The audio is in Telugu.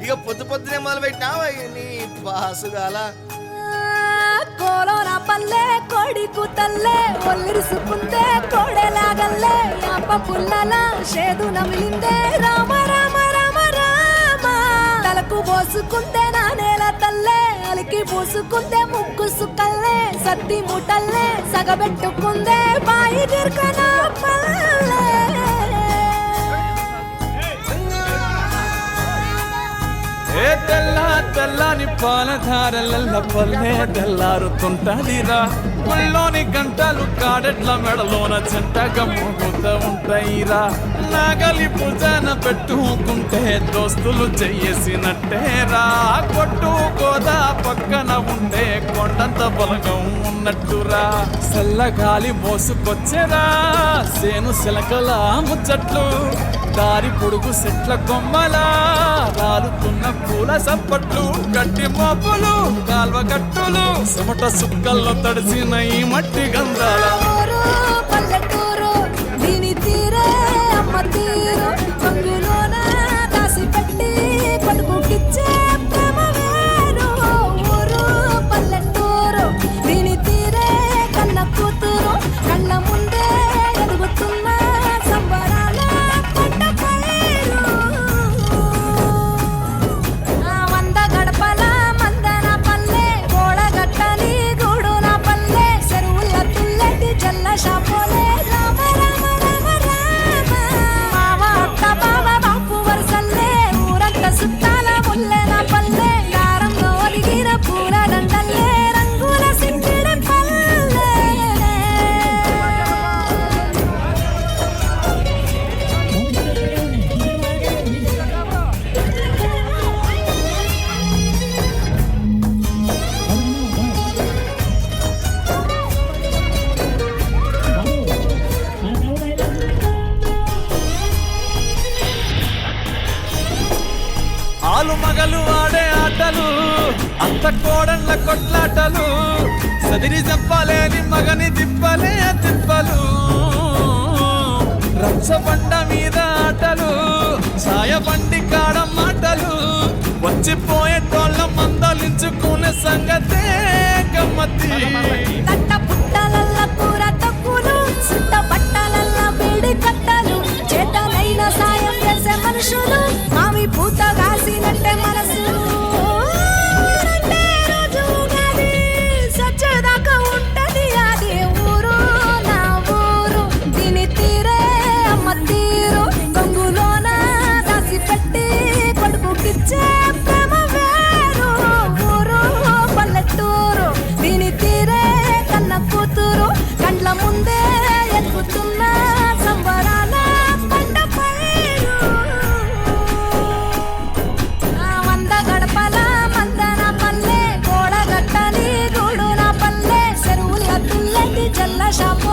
ఇక పొద్దునే మొదలు పెట్టినావా నీ పాసుగాల కోలోన పల్లె కోడి కూతల్లే ఒల్లిరుసుకుందే కోడెలాగల్లే అప్ప పుల్లల షేదు నమిలిందే రామ రామ రామ రామ తలకు పోసుకుందే నా నేల తల్లే అలికి పూసుకుందే ముగ్గు సుక్కల్లే సత్తి ముటల్లే సగబెట్టుకుందే బాయి గిర్కన పల్లె తెల్లని పాలధారల పల్లె తెల్లారుతుంటదిరా ఒళ్ళోని గంటలు కాడెట్ల మెడలోన చెంటగా మోగుతూ ఉంటాయిరా నాగలి భుజాన పెట్టుకుంటే దోస్తులు చెయ్యేసినట్టేరా కొట్టు గోదా పక్కన ఉండే కొండంత బలగం ఉన్నట్టురా చల్లగాలి మోసుకొచ్చేరా సేను సిలకల ముచ్చట్లు దారి పొడుగు సెట్ల కొమ్మలా రాలుతున్న పూల సప్పట్లు గట్టి మోపులు కాల్వ గట్టులు చెమట సుక్కల్లో తడిసిన ఈ మట్టి గంధాల పల్లెటూరు దీని తీరే అమ్మ తీరు కొంగులోన దాసి పెట్టి కొడుకుకిచ్చే ప్రేమ వేరు ఊరు పల్లెటూరు దీని తీరే కన్న కూతురు కళ్ళ ముందే ఎదుగుతున్న సంబరాల పంట పైరు వంద గడపల మందన పల్లె గోడగట్టని గూడున పల్లె చెరువుల తుల్లటి జల్ల షాపోలే రామ రామ రామ రామ మామ అత్త బావ బాపు వరసల్లే ఊరంత సుట్టాల ముల్లెన పల్లె యారంలో ఒదిగిన పూల దండల్లే రంగుల సింగిడ పల్లె ఆలు మగలు ఆడే ఆటలు అంత కోడళ్ళ కొట్లాటలు సదిరి చెప్పలేని మగని తిప్పలే తిప్పలు రచ్చబండ మీద ఆటలు ఛాయబండి కాడ మాటలు వచ్చిపోయేటోళ్ళ మందలించుకునే సంగతే గమ్మతి తట్ట పుట్టలల్ల కూర తక్కువలు సుట్ట బట్టలల్ల వేడి కట్టలు చేతనైన సాయం చేసే మనుషులు మామి పూత కాసినట్టే మనసు రెండే రోజు ఉగాది, సచ్చేదాకా ఉంటది అది ఊరు నా ఊరు దీని తీరే అమ్మ తీరు కొంగులోన దాసి పెట్టి కొడుకుకిచ్చే ప్రేమ వేరు ఊరు పల్లెటూరు దీని తీరే కన్న కూతురు కండ్ల ముందే ఎదుగుతున్న సంబరాల పంట పైరు వంద గడపల మందన పల్లె గోడగట్టని గూడున పల్లె చెరువుల తుల్లటి జల్ల షాపు